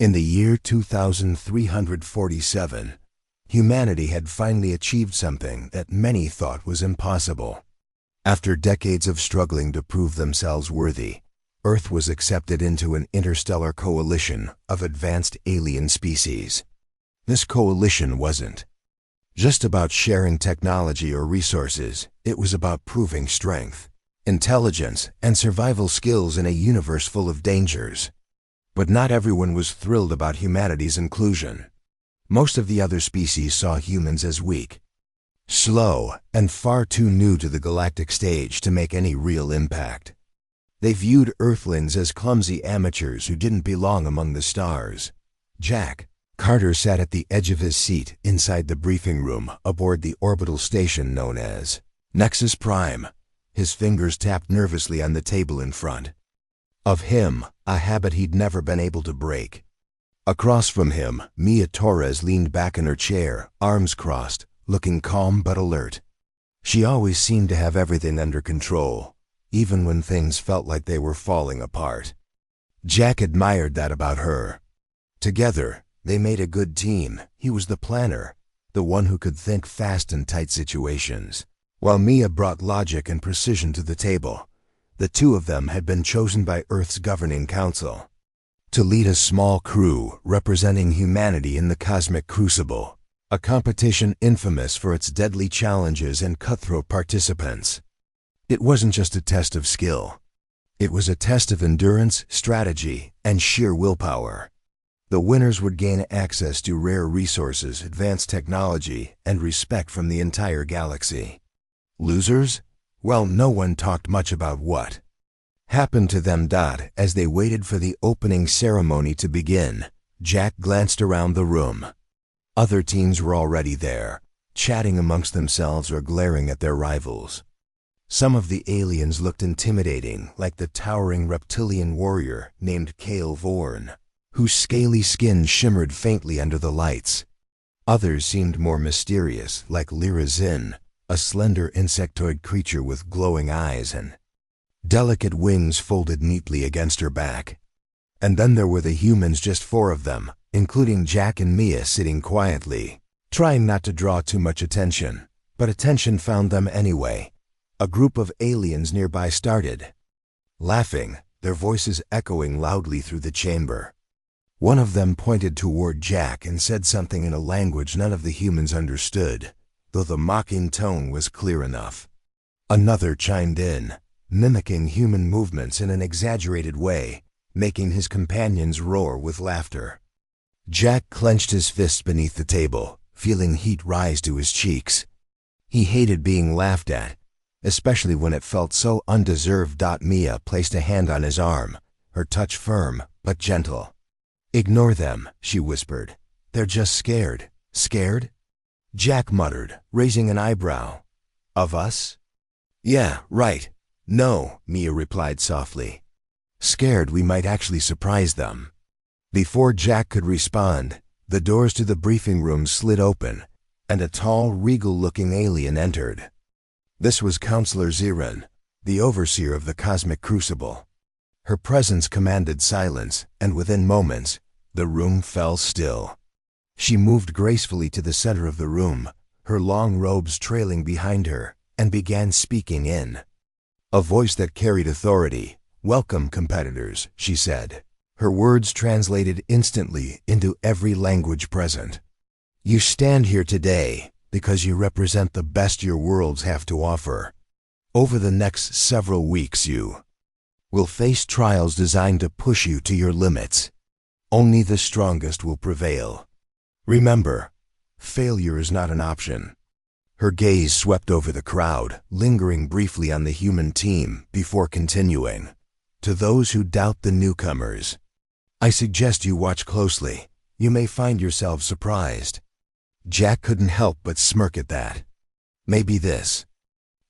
In the year 2347, humanity had finally achieved something that many thought was impossible. After decades of struggling to prove themselves worthy, Earth was accepted into an interstellar coalition of advanced alien species. This coalition wasn't just about sharing technology or resources. It was about proving strength, intelligence, and survival skills in a universe full of dangers. But not everyone was thrilled about humanity's inclusion. Most of the other species saw humans as weak, slow, and far too new to the galactic stage to make any real impact. They viewed Earthlings as clumsy amateurs who didn't belong among the stars. Jack Carter sat at the edge of his seat inside the briefing room aboard the orbital station known as Nexus Prime. His fingers tapped nervously on the table in front of him, a habit he'd never been able to break. Across from him, Mia Torres leaned back in her chair, arms crossed, looking calm but alert. She always seemed to have everything under control, even when things felt like they were falling apart. Jack admired that about her. Together, they made a good team. He was the planner, the one who could think fast in tight situations, while Mia brought logic and precision to the table. The two of them had been chosen by Earth's governing council to lead a small crew representing humanity in the cosmic crucible, a competition infamous for its deadly challenges and cutthroat participants. It wasn't just a test of skill. It was a test of endurance, strategy, and sheer willpower. The winners would gain access to rare resources, advanced technology, and respect from the entire galaxy. Losers? Well, no one talked much about what happened to them. As they waited for the opening ceremony to begin, Jack glanced around the room. Other teams were already there, chatting amongst themselves or glaring at their rivals. Some of the aliens looked intimidating, like the towering reptilian warrior named Kale Vorn, whose scaly skin shimmered faintly under the lights. Others seemed more mysterious, like Lyra Zinn, a slender insectoid creature with glowing eyes and delicate wings folded neatly against her back. And then there were the humans, just four of them, including Jack and Mia, sitting quietly, trying not to draw too much attention. But attention found them anyway. A group of aliens nearby started laughing, their voices echoing loudly through the chamber. One of them pointed toward Jack and said something in a language none of the humans understood, though the mocking tone was clear enough. Another chimed in, mimicking human movements in an exaggerated way, making his companions roar with laughter. Jack clenched his fists beneath the table, feeling heat rise to his cheeks. He hated being laughed at, especially when it felt so undeserved. Mia placed a hand on his arm, her touch firm but gentle. "Ignore them," she whispered. "They're just scared." "Scared?" Jack muttered, raising an eyebrow. "Of us?" "Yeah, right. No," Mia replied softly. "Scared we might actually surprise them." Before Jack could respond, the doors to the briefing room slid open, and a tall, regal-looking alien entered. This was Counselor Zirin, the overseer of the cosmic crucible. Her presence commanded silence, and within moments, the room fell still. She moved gracefully to the center of the room, her long robes trailing behind her, and began speaking in a voice that carried authority. "Welcome, competitors," she said. Her words translated instantly into every language present. "You stand here today because you represent the best your worlds have to offer. Over the next several weeks you will face trials designed to push you to your limits. Only the strongest will prevail. Remember, failure is not an option." Her gaze swept over the crowd, lingering briefly on the human team before continuing. "To those who doubt the newcomers, I suggest you watch closely. You may find yourselves surprised." Jack couldn't help but smirk at that. Maybe this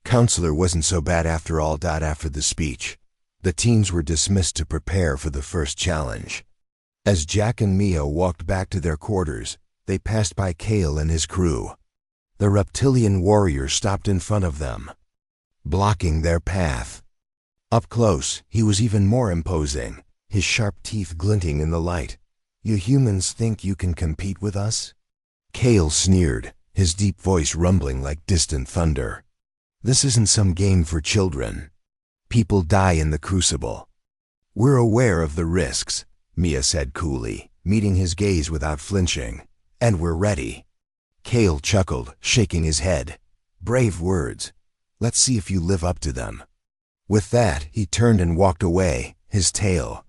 counselor wasn't so bad after all. After the speech, the teams were dismissed to prepare for the first challenge. As Jack and Mia walked back to their quarters, they passed by Kale and his crew. The reptilian warrior stopped in front of them, blocking their path. Up close, he was even more imposing, his sharp teeth glinting in the light. You humans think you can compete with us? Kale sneered, his deep voice rumbling like distant thunder. This isn't some game for children. People die in the crucible. We're aware of the risks, Mia said coolly, meeting his gaze without flinching. And we're ready. Kale chuckled, shaking his head. Brave words. Let's see if you live up to them. With that, he turned and walked away, his tail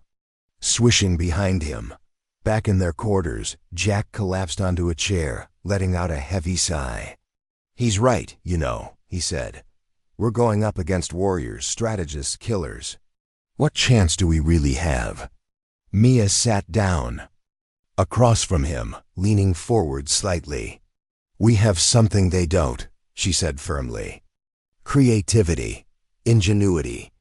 swishing behind him. Back in their quarters, Jack collapsed onto a chair, letting out a heavy sigh. He's right, you know, he said. We're going up against warriors, strategists, killers. What chance do we really have? Mia sat down across from him, leaning forward slightly. We have something they don't, she said firmly. Creativity, ingenuity.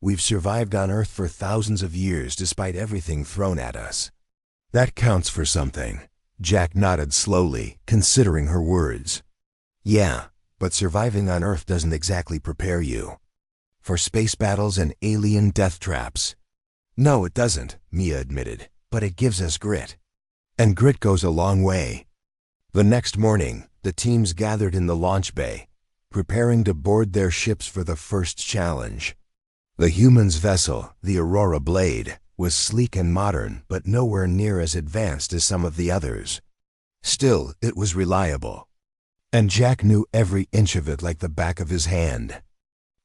We've survived on Earth for thousands of years despite everything thrown at us. That counts for something. Jack nodded slowly, considering her words. Yeah, but surviving on Earth doesn't exactly prepare you for space battles and alien death traps. No, it doesn't, Mia admitted, but it gives us grit. And grit goes a long way. The next morning, the teams gathered in the launch bay, preparing to board their ships for the first challenge. The humans' vessel, the Aurora Blade, was sleek and modern, but nowhere near as advanced as some of the others. Still, it was reliable. And Jack knew every inch of it like the back of his hand.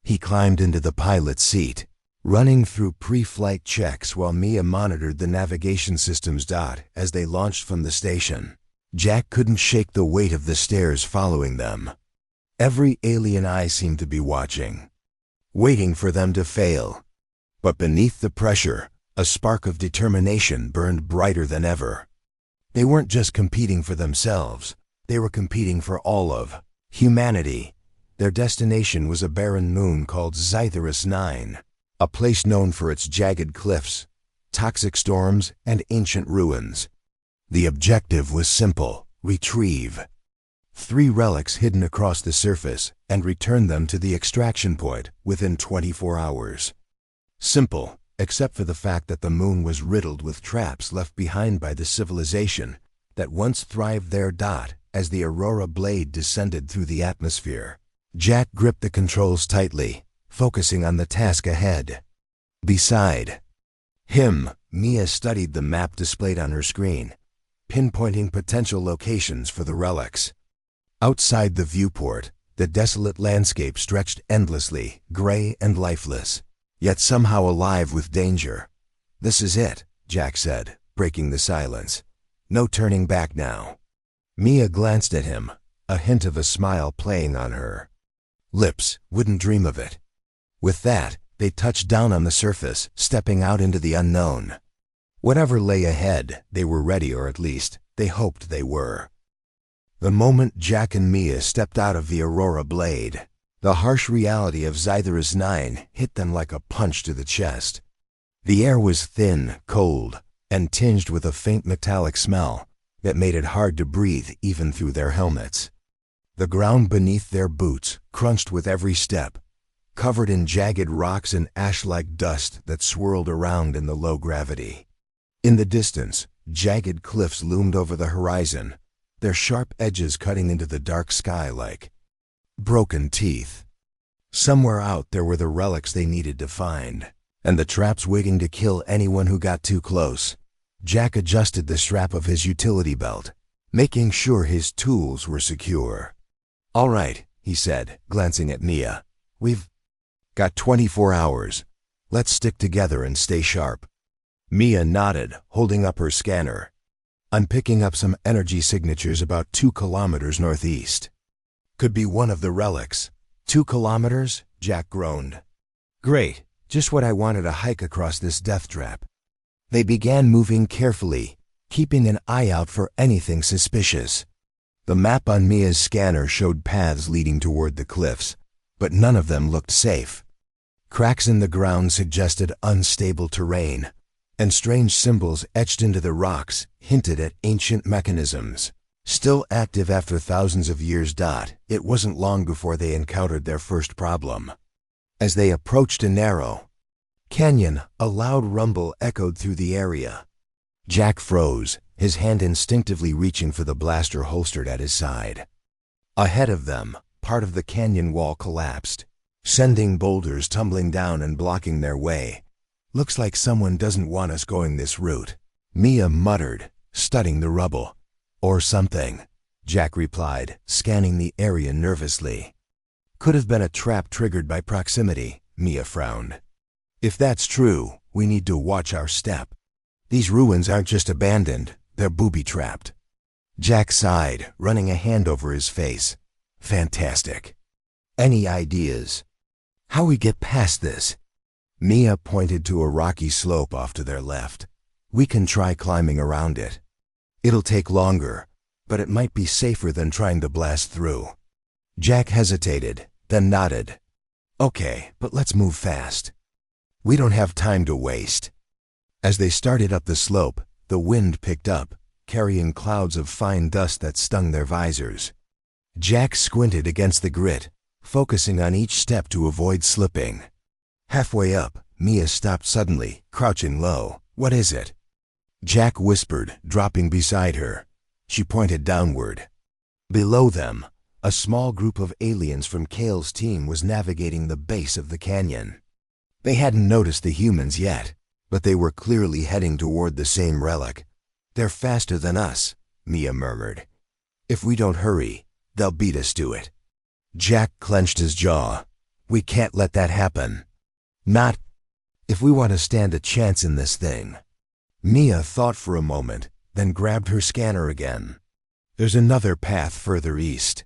He climbed into the pilot's seat, running through pre-flight checks while Mia monitored the navigation system's dot as they launched from the station. Jack couldn't shake the weight of the stairs following them. Every alien eye seemed to be watching, waiting for them to fail. But beneath the pressure, a spark of determination burned brighter than ever. They weren't just competing for themselves, they were competing for all of humanity. Their destination was a barren moon called Deadliest, a place known for its jagged cliffs, toxic storms, and ancient ruins. The objective was simple: retrieve 3 relics hidden across the surface and return them to the extraction point within 24 hours. Simple, except for the fact that the moon was riddled with traps left behind by the civilization that once thrived there. As the Aurora Blade descended through the atmosphere, Jack gripped the controls tightly, focusing on the task ahead. Beside him, Mia studied the map displayed on her screen, pinpointing potential locations for the relics. Outside the viewport, the desolate landscape stretched endlessly, gray and lifeless, yet somehow alive with danger. This is it, Jack said, breaking the silence. No turning back now. Mia glanced at him, a hint of a smile playing on her lips. Wouldn't dream of it. With that, they touched down on the surface, stepping out into the unknown. Whatever lay ahead, they were ready, or at least, they hoped they were. The moment Jack and Mia stepped out of the Aurora Blade, the harsh reality of Deadliest hit them like a punch to the chest. The air was thin, cold, and tinged with a faint metallic smell that made it hard to breathe even through their helmets. The ground beneath their boots crunched with every step, covered in jagged rocks and ash-like dust that swirled around in the low gravity. In the distance, jagged cliffs loomed over the horizon, their sharp edges cutting into the dark sky like broken teeth. Somewhere out there were the relics they needed to find, and the traps waiting to kill anyone who got too close. Jack adjusted the strap of his utility belt, making sure his tools were secure. All right, he said, glancing at Mia. We've got 24 hours. Let's stick together and stay sharp. Mia nodded, holding up her scanner. I'm picking up some energy signatures about 2 kilometers northeast. Could be one of the relics. 2 kilometers? Jack groaned. Great, just what I wanted to hike across this death trap. They began moving carefully, keeping an eye out for anything suspicious. The map on Mia's scanner showed paths leading toward the cliffs, but none of them looked safe. Cracks in the ground suggested unstable terrain, and strange symbols etched into the rocks hinted at ancient mechanisms. Still active after thousands of years. It wasn't long before they encountered their first problem. As they approached a narrow canyon, a loud rumble echoed through the area. Jack froze, his hand instinctively reaching for the blaster holstered at his side. Ahead of them, part of the canyon wall collapsed, sending boulders tumbling down and blocking their way. "Looks like someone doesn't want us going this route," Mia muttered, studying the rubble. "Or something," Jack replied, scanning the area nervously. "Could have been a trap triggered by proximity," Mia frowned. "If that's true, we need to watch our step. These ruins aren't just abandoned, they're booby-trapped." Jack sighed, running a hand over his face. "Fantastic. Any ideas? How we get past this?" Mia pointed to a rocky slope off to their left. "We can try climbing around it. It'll take longer, but it might be safer than trying to blast through." Jack hesitated, then nodded. "Okay, but let's move fast. We don't have time to waste." As they started up the slope, the wind picked up, carrying clouds of fine dust that stung their visors. Jack squinted against the grit, focusing on each step to avoid slipping. Halfway up, Mia stopped suddenly, crouching low. "What is it?" Jack whispered, dropping beside her. She pointed downward. Below them, a small group of aliens from Kale's team was navigating the base of the canyon. They hadn't noticed the humans yet, but they were clearly heading toward the same relic. "They're faster than us," Mia murmured. "If we don't hurry, they'll beat us to it." Jack clenched his jaw. "We can't let that happen. Not if we want to stand a chance in this thing." Mia thought for a moment, then grabbed her scanner again. "There's another path further east.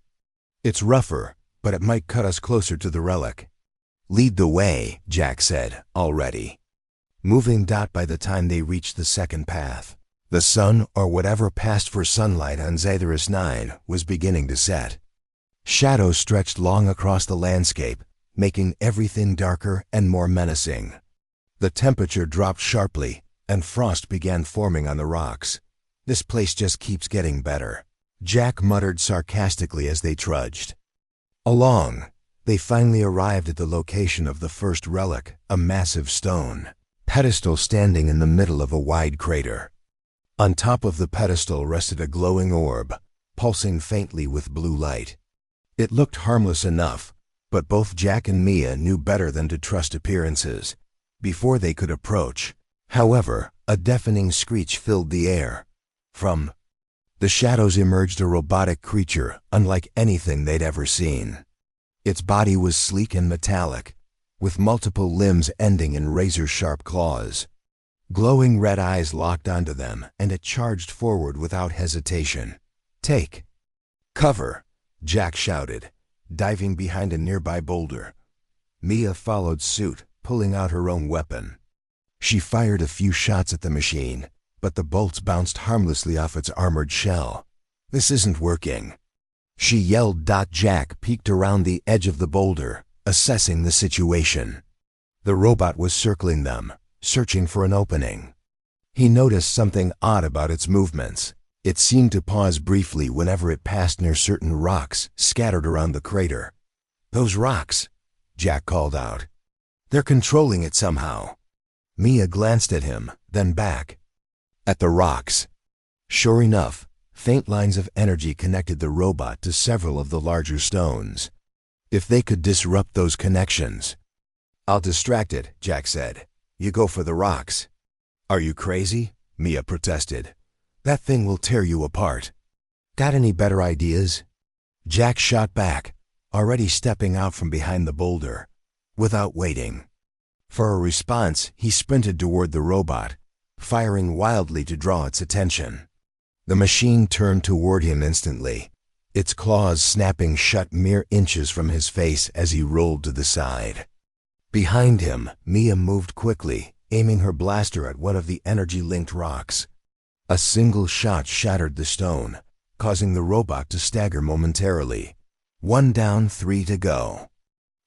It's rougher, but it might cut us closer to the relic." "Lead the way," Jack said, already. Moving by the time they reached the second path. The sun, or whatever passed for sunlight on Xathyrus 9, was beginning to set. Shadows stretched long across the landscape, making everything darker and more menacing. The temperature dropped sharply, and frost began forming on the rocks. "This place just keeps getting better," Jack muttered sarcastically as they trudged along. They finally arrived at the location of the first relic, a massive stone pedestal standing in the middle of a wide crater. On top of the pedestal rested a glowing orb, pulsing faintly with blue light. It looked harmless enough, but both Jack and Mia knew better than to trust appearances. Before they could approach, however, a deafening screech filled the air. From the shadows emerged a robotic creature unlike anything they'd ever seen. Its body was sleek and metallic, with multiple limbs ending in razor-sharp claws. Glowing red eyes locked onto them, and it charged forward without hesitation. "Take cover," Jack shouted, diving behind a nearby boulder. Mia followed suit, pulling out her own weapon. She fired a few shots at the machine, but the bolts bounced harmlessly off its armored shell. "This isn't working," she yelled. Jack peeked around the edge of the boulder, assessing the situation. The robot was circling them, searching for an opening. He noticed something odd about its movements. It seemed to pause briefly whenever it passed near certain rocks scattered around the crater. "Those rocks," Jack called out. "They're controlling it somehow." Mia glanced at him, then back at the rocks. Sure enough, faint lines of energy connected the robot to several of the larger stones. If they could disrupt those connections. "I'll distract it," Jack said. "You go for the rocks." "Are you crazy?" Mia protested. "That thing will tear you apart." "Got any better ideas?" Jack shot back, already stepping out from behind the boulder. Without waiting for a response, he sprinted toward the robot, firing wildly to draw its attention. The machine turned toward him instantly, its claws snapping shut mere inches from his face as he rolled to the side. Behind him, Mia moved quickly, aiming her blaster at one of the energy-linked rocks. A single shot shattered the stone, causing the robot to stagger momentarily. 1 down, 3 to go.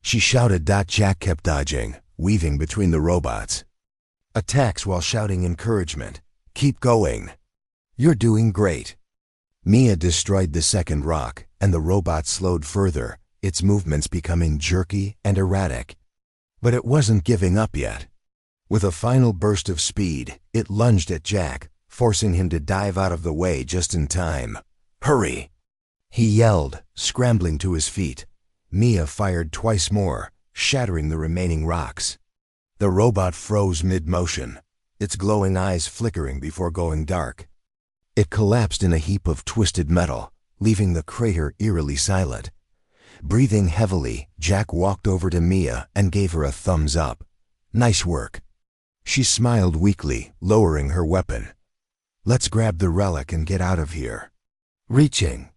She shouted. Jack kept dodging, weaving between the robots. Attacks while shouting encouragement. "Keep going. You're doing great." Mia destroyed the second rock, and the robot slowed further, its movements becoming jerky and erratic. But it wasn't giving up yet. With a final burst of speed, it lunged at Jack, forcing him to dive out of the way just in time. "Hurry!" he yelled, scrambling to his feet. Mia fired twice more, shattering the remaining rocks. The robot froze mid-motion, its glowing eyes flickering before going dark. It collapsed in a heap of twisted metal, leaving the crater eerily silent. Breathing heavily, Jack walked over to Mia and gave her a thumbs up. "Nice work." She smiled weakly, lowering her weapon. "Let's grab the relic and get out of here." Reaching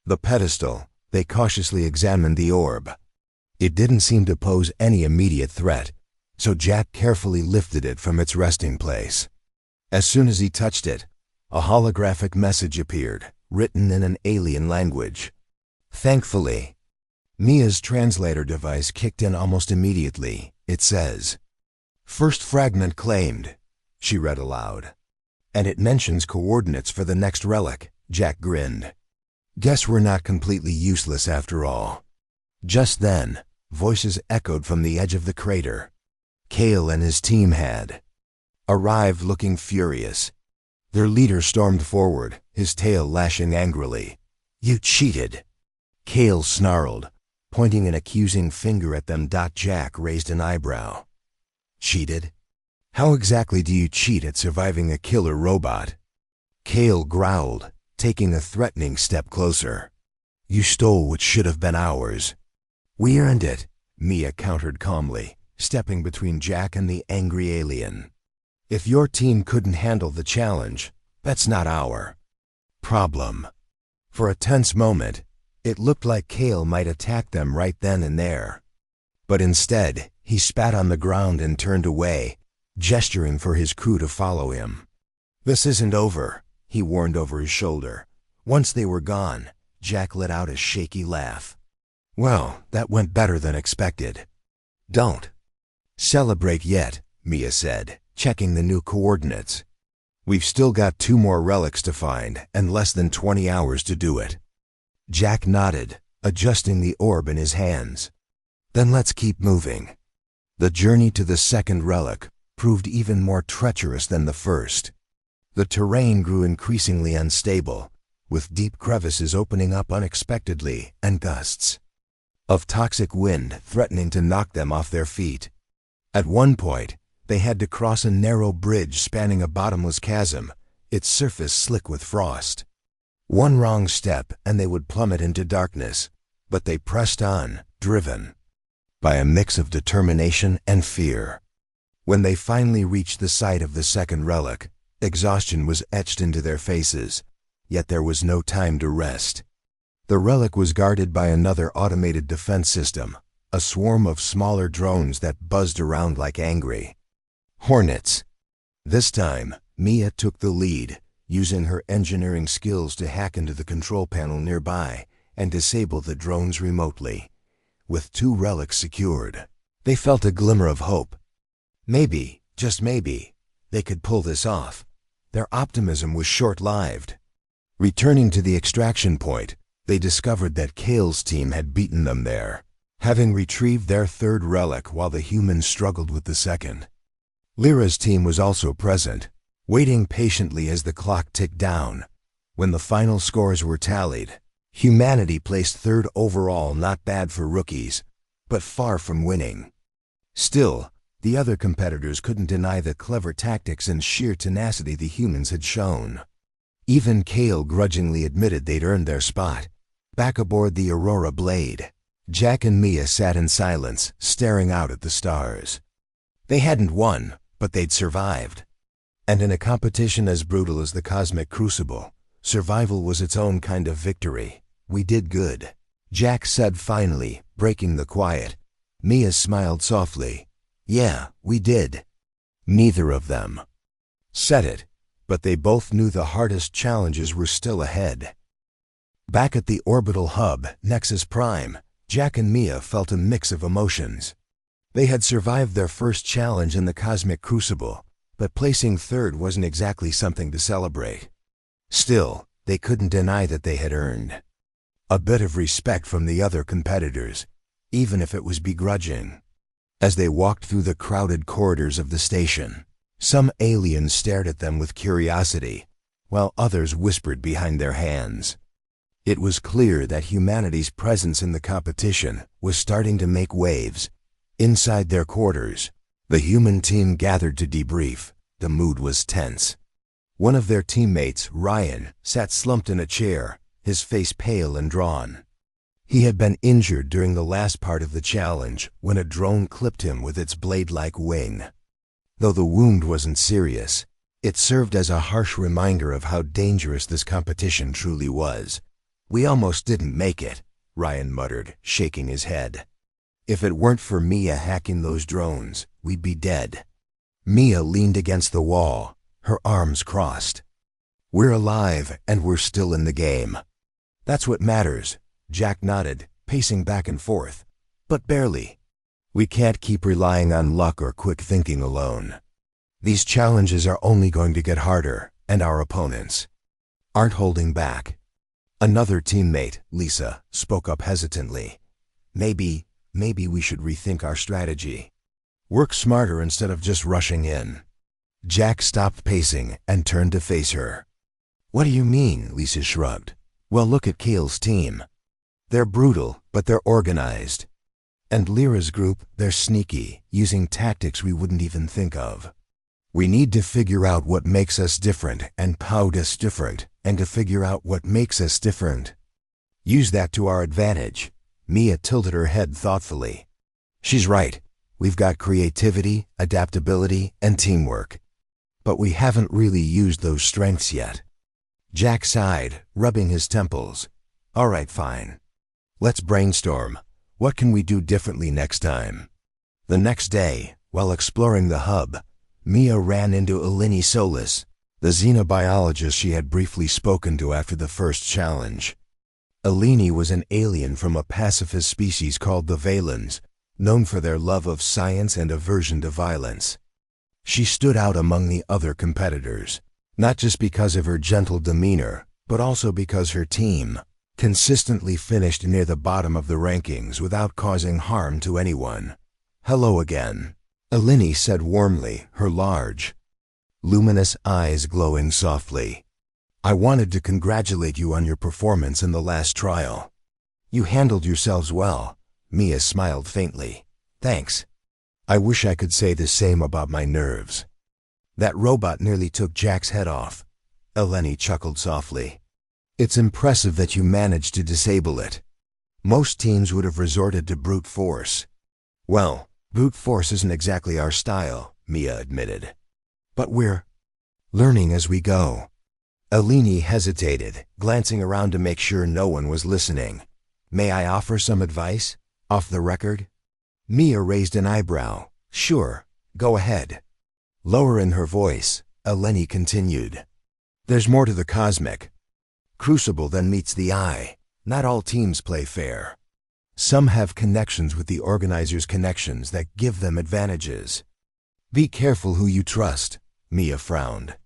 the pedestal, they cautiously examined the orb. It didn't seem to pose any immediate threat, so Jack carefully lifted it from its resting place. As soon as he touched it, a holographic message appeared, written in an alien language. Thankfully, Mia's translator device kicked in almost immediately. It says, "First fragment claimed," she read aloud. "And it mentions coordinates for the next relic." Jack grinned. "Guess we're not completely useless after all." Just then, voices echoed from the edge of the crater. Kale and his team had arrived looking furious. Their leader stormed forward, his tail lashing angrily. "You cheated!" Kale snarled, pointing an accusing finger at them. Jack raised an eyebrow. "Cheated? How exactly do you cheat at surviving a killer robot?" Kale growled, taking a threatening step closer. "You stole what should have been ours." "We earned it," Mia countered calmly, stepping between Jack and the angry alien. "If your team couldn't handle the challenge, that's not our problem." For a tense moment, it looked like Kale might attack them right then and there. But instead, he spat on the ground and turned away, gesturing for his crew to follow him. "This isn't over," he warned over his shoulder. Once they were gone, Jack let out a shaky laugh. "Well, that went better than expected." "Don't celebrate yet," Mia said, checking the new coordinates. "We've still got 2 more relics to find and less than 20 hours to do it." Jack nodded, adjusting the orb in his hands. "Then let's keep moving." The journey to the second relic proved even more treacherous than the first. The terrain grew increasingly unstable, with deep crevices opening up unexpectedly and gusts of toxic wind threatening to knock them off their feet. At one point, they had to cross a narrow bridge spanning a bottomless chasm, its surface slick with frost. One wrong step and they would plummet into darkness, but they pressed on, driven by a mix of determination and fear. When they finally reached the site of the second relic, exhaustion was etched into their faces, yet there was no time to rest. The relic was guarded by another automated defense system, a swarm of smaller drones that buzzed around like angry hornets. This time, Mia took the lead, using her engineering skills to hack into the control panel nearby and disable the drones remotely. With 2 relics secured, they felt a glimmer of hope. Maybe, just maybe, they could pull this off. Their optimism was short-lived. Returning to the extraction point, they discovered that Kale's team had beaten them there, having retrieved their 3rd relic while the humans struggled with the second. Lyra's team was also present, waiting patiently as the clock ticked down. When the final scores were tallied, humanity placed 3rd overall. Not bad for rookies, but far from winning. Still, the other competitors couldn't deny the clever tactics and sheer tenacity the humans had shown. Even Kale grudgingly admitted they'd earned their spot. Back aboard the Aurora Blade, Jack and Mia sat in silence, staring out at the stars. They hadn't won, but they'd survived. And in a competition as brutal as the Cosmic Crucible, survival was its own kind of victory. "We did good," Jack said finally, breaking the quiet. Mia smiled softly. "Yeah, we did." Neither of them said it, but they both knew the hardest challenges were still ahead. Back at the orbital hub, Nexus Prime, Jack and Mia felt a mix of emotions. They had survived their first challenge in the Cosmic Crucible, but placing 3rd wasn't exactly something to celebrate. Still, they couldn't deny that they had earned a bit of respect from the other competitors, even if it was begrudging. As they walked through the crowded corridors of the station, Some aliens stared at them with curiosity, while others whispered behind their hands. It was clear that humanity's presence in the competition was starting to make waves. Inside their quarters, the human team gathered to debrief. The mood was tense. One of their teammates, Ryan, sat slumped in a chair, his face pale and drawn. He had been injured during the last part of the challenge when a drone clipped him with its blade-like wing. Though the wound wasn't serious, it served as a harsh reminder of how dangerous this competition truly was. "We almost didn't make it," Ryan muttered, shaking his head. "If it weren't for Mia hacking those drones, we'd be dead." Mia leaned against the wall, her arms crossed. "We're alive, and we're still in the game." "That's what matters," Jack nodded, pacing back and forth. "But barely. We can't keep relying on luck or quick thinking alone. These challenges are only going to get harder, and our opponents aren't holding back." Another teammate, Lisa, spoke up hesitantly. Maybe we should rethink our strategy. Work smarter instead of just rushing in." Jack stopped pacing and turned to face her. "What do you mean?" Lisa shrugged. "Well, look at Kale's team. They're brutal, but they're organized. And Lyra's group, they're sneaky, using tactics we wouldn't even think of. We need to figure out what makes us different and pound us different, and to figure out what makes us different. Use that to our advantage." Mia tilted her head thoughtfully. "She's right. We've got creativity, adaptability, and teamwork. But we haven't really used those strengths yet." Jack sighed, rubbing his temples. "All right, fine. Let's brainstorm. What can we do differently next time?" The next day, while exploring the hub, Mia ran into Eleni Solis, the xenobiologist she had briefly spoken to after the first challenge. Eleni was an alien from a pacifist species called the Valens, known for their love of science and aversion to violence. She stood out among the other competitors, not just because of her gentle demeanor, but also because her team consistently finished near the bottom of the rankings without causing harm to anyone. "Hello again," Eleni said warmly, her large, luminous eyes glowing softly. "I wanted to congratulate you on your performance in the last trial." "You handled yourselves well," Mia smiled faintly. "Thanks. I wish I could say the same about my nerves." "That robot nearly took Jack's head off," Eleni chuckled softly. "It's impressive that you managed to disable it. Most teams would have resorted to brute force." "Well, brute force isn't exactly our style," Mia admitted. "But we're learning as we go." Eleni hesitated, glancing around to make sure no one was listening. "May I offer some advice? Off the record?" Mia raised an eyebrow. "Sure, go ahead." Lower in her voice, Eleni continued. "There's more to the cosmic crucible than meets the eye. Not all teams play fair. Some have connections with the organizers' connections that give them advantages. Be careful who you trust." Mia frowned.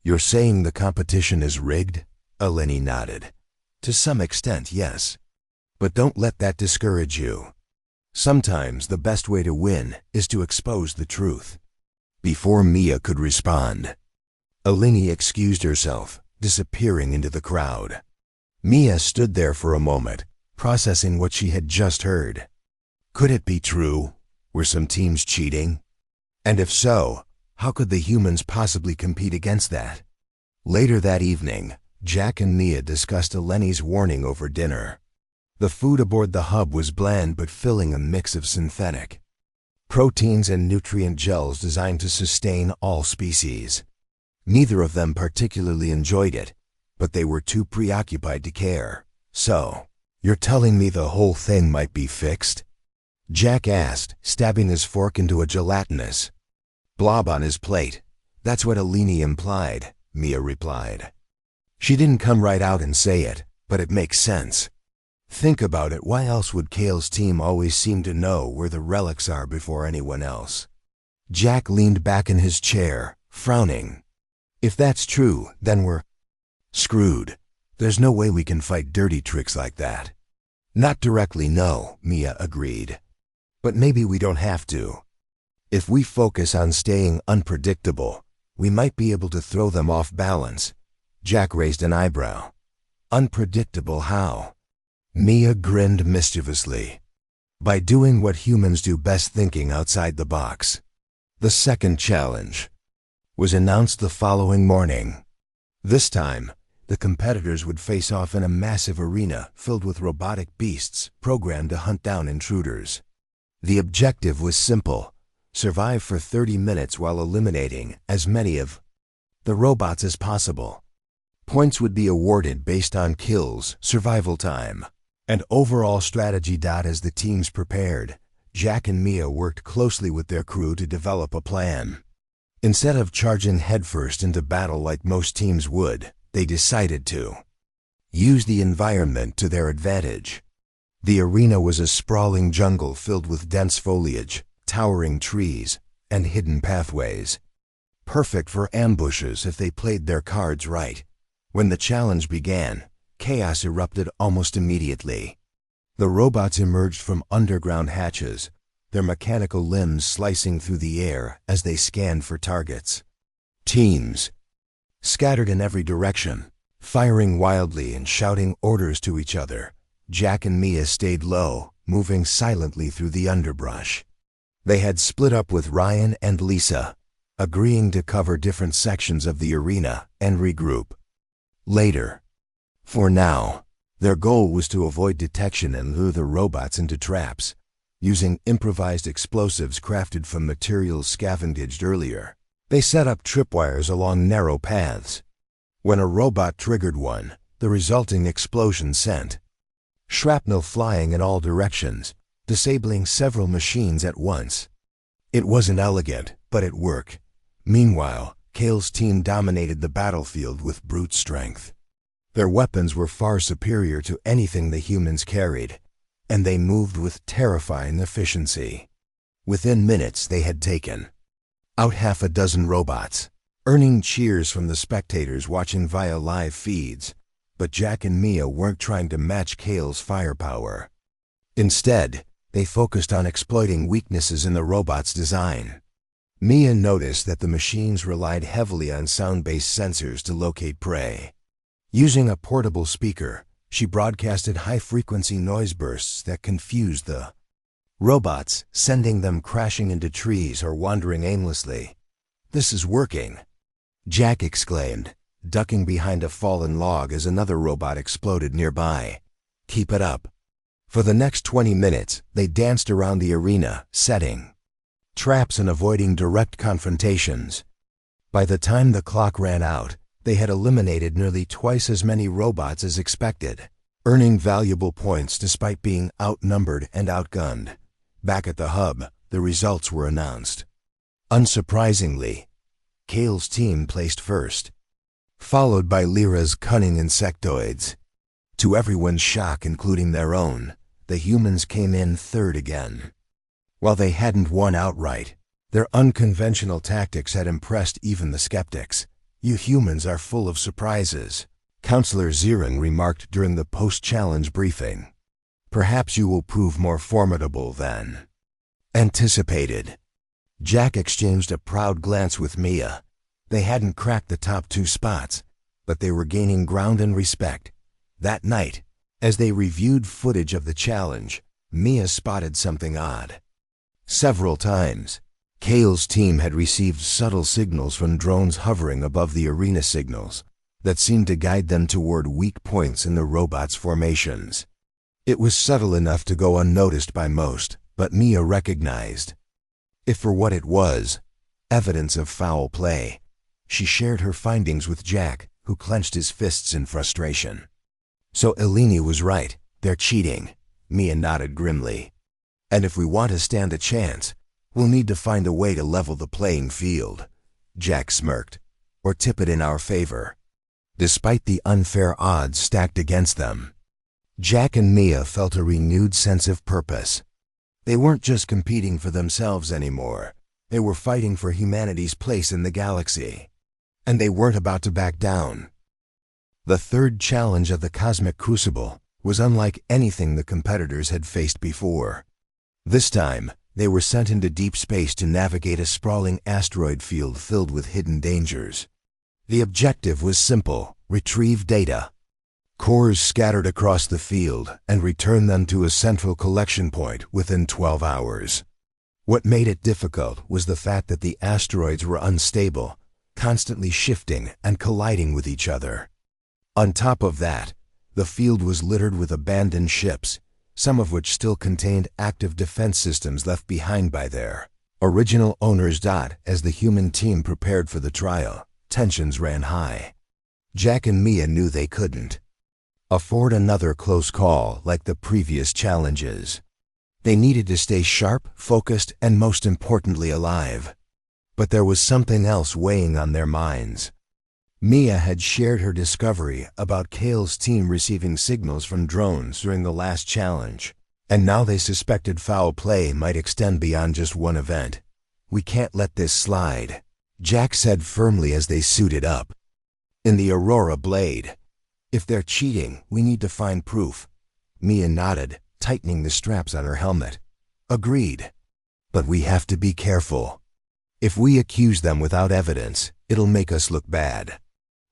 "You're saying the competition is rigged?" Eleni nodded. "To some extent, yes. But don't let that discourage you. Sometimes the best way to win is to expose the truth." Before Mia could respond, Eleni excused herself, disappearing into the crowd. Mia stood there for a moment, processing what she had just heard. Could it be true? Were some teams cheating? And if so, how could the humans possibly compete against that? Later that evening, Jack and Mia discussed Eleni's warning over dinner. The food aboard the hub was bland but filling, a mix of synthetic proteins and nutrient gels designed to sustain all species. Neither of them particularly enjoyed it, but they were too preoccupied to care. "So, you're telling me the whole thing might be fixed?" Jack asked, stabbing his fork into a gelatinous blob on his plate. "That's what Eleni implied," Mia replied. She didn't come right out and say it, but it makes sense. Think about it, why else would Kale's team always seem to know where the relics are before anyone else? Jack leaned back in his chair, frowning. "If that's true, then we're screwed. There's no way we can fight dirty tricks like that." "Not directly, no," Mia agreed. "But maybe we don't have to." If we focus on staying unpredictable, we might be able to throw them off balance. Jack raised an eyebrow. Unpredictable how? Mia grinned mischievously. By doing what humans do best, thinking outside the box. The second challenge was announced the following morning. This time, the competitors would face off in a massive arena filled with robotic beasts programmed to hunt down intruders. The objective was simple: survive for 30 minutes while eliminating as many of the robots as possible. Points would be awarded based on kills, survival time, and overall strategy. As the teams prepared, Jack and Mia worked closely with their crew to develop a plan. Instead of charging headfirst into battle like most teams would, they decided to use the environment to their advantage. The arena was a sprawling jungle filled with dense foliage, towering trees, and hidden pathways. Perfect for ambushes if they played their cards right. When the challenge began, chaos erupted almost immediately. The robots emerged from underground hatches, their mechanical limbs slicing through the air as they scanned for targets. Teams scattered in every direction, firing wildly and shouting orders to each other. Jack and Mia stayed low, moving silently through the underbrush. They had split up with Ryan and Lisa, agreeing to cover different sections of the arena and regroup later. For now, their goal was to avoid detection and lure the robots into traps, using improvised explosives crafted from materials scavenged earlier. They set up tripwires along narrow paths. When a robot triggered one, the resulting explosion sent shrapnel flying in all directions, disabling several machines at once. It wasn't elegant, but it worked. Meanwhile, Kale's team dominated the battlefield with brute strength. Their weapons were far superior to anything the humans carried, and they moved with terrifying efficiency. Within minutes, they had taken out half a dozen robots, earning cheers from the spectators watching via live feeds. But Jack and Mia weren't trying to match Kale's firepower. Instead, they focused on exploiting weaknesses in the robot's design. Mia noticed that the machines relied heavily on sound-based sensors to locate prey. Using a portable speaker, she broadcasted high-frequency noise bursts that confused the robots, sending them crashing into trees or wandering aimlessly. "This is working," Jack exclaimed, ducking behind a fallen log as another robot exploded nearby. "Keep it up." For the next 20 minutes, they danced around the arena, setting traps and avoiding direct confrontations. By the time the clock ran out, they had eliminated nearly twice as many robots as expected, earning valuable points despite being outnumbered and outgunned. Back at the hub, the results were announced. Unsurprisingly, Kale's team placed first, followed by Lyra's cunning insectoids. To everyone's shock, including their own, the humans came in third again. While they hadn't won outright, their unconventional tactics had impressed even the skeptics. "You humans are full of surprises," Counselor Zirin remarked during the post-challenge briefing. "Perhaps you will prove more formidable than anticipated." Jack exchanged a proud glance with Mia. They hadn't cracked the top 2 spots, but they were gaining ground and respect. That night, as they reviewed footage of the challenge, Mia spotted something odd. Several times, Kale's team had received subtle signals from drones hovering above the arena signals that seemed to guide them toward weak points in the robots' formations. It was subtle enough to go unnoticed by most, but Mia recognized it for what it was: evidence of foul play. She shared her findings with Jack, who clenched his fists in frustration. "So Eleni was right, they're cheating," Mia nodded grimly. "And if we want to stand a chance, we'll need to find a way to level the playing field," Jack smirked, "or tip it in our favor." Despite the unfair odds stacked against them, Jack and Mia felt a renewed sense of purpose. They weren't just competing for themselves anymore. They were fighting for humanity's place in the galaxy. And they weren't about to back down. The third challenge of the Cosmic Crucible was unlike anything the competitors had faced before. This time, They were sent into deep space to navigate a sprawling asteroid field filled with hidden dangers. The objective was simple: retrieve data. Cores scattered across the field and return them to a central collection point within 12 hours. What made it difficult was the fact that the asteroids were unstable, constantly shifting and colliding with each other. On top of that, the field was littered with abandoned ships, some of which still contained active defense systems left behind by their original owners. As the human team prepared for the trial, tensions ran high. Jack and Mia knew they couldn't afford another close call like the previous challenges. They needed to stay sharp, focused, and most importantly alive. But there was something else weighing on their minds. Mia had shared her discovery about Kale's team receiving signals from drones during the last challenge, and now they suspected foul play might extend beyond just one event. "We can't let this slide," Jack said firmly as they suited up. "In the Aurora Blade. If they're cheating, we need to find proof." Mia nodded, tightening the straps on her helmet. "Agreed. But we have to be careful. If we accuse them without evidence, it'll make us look bad.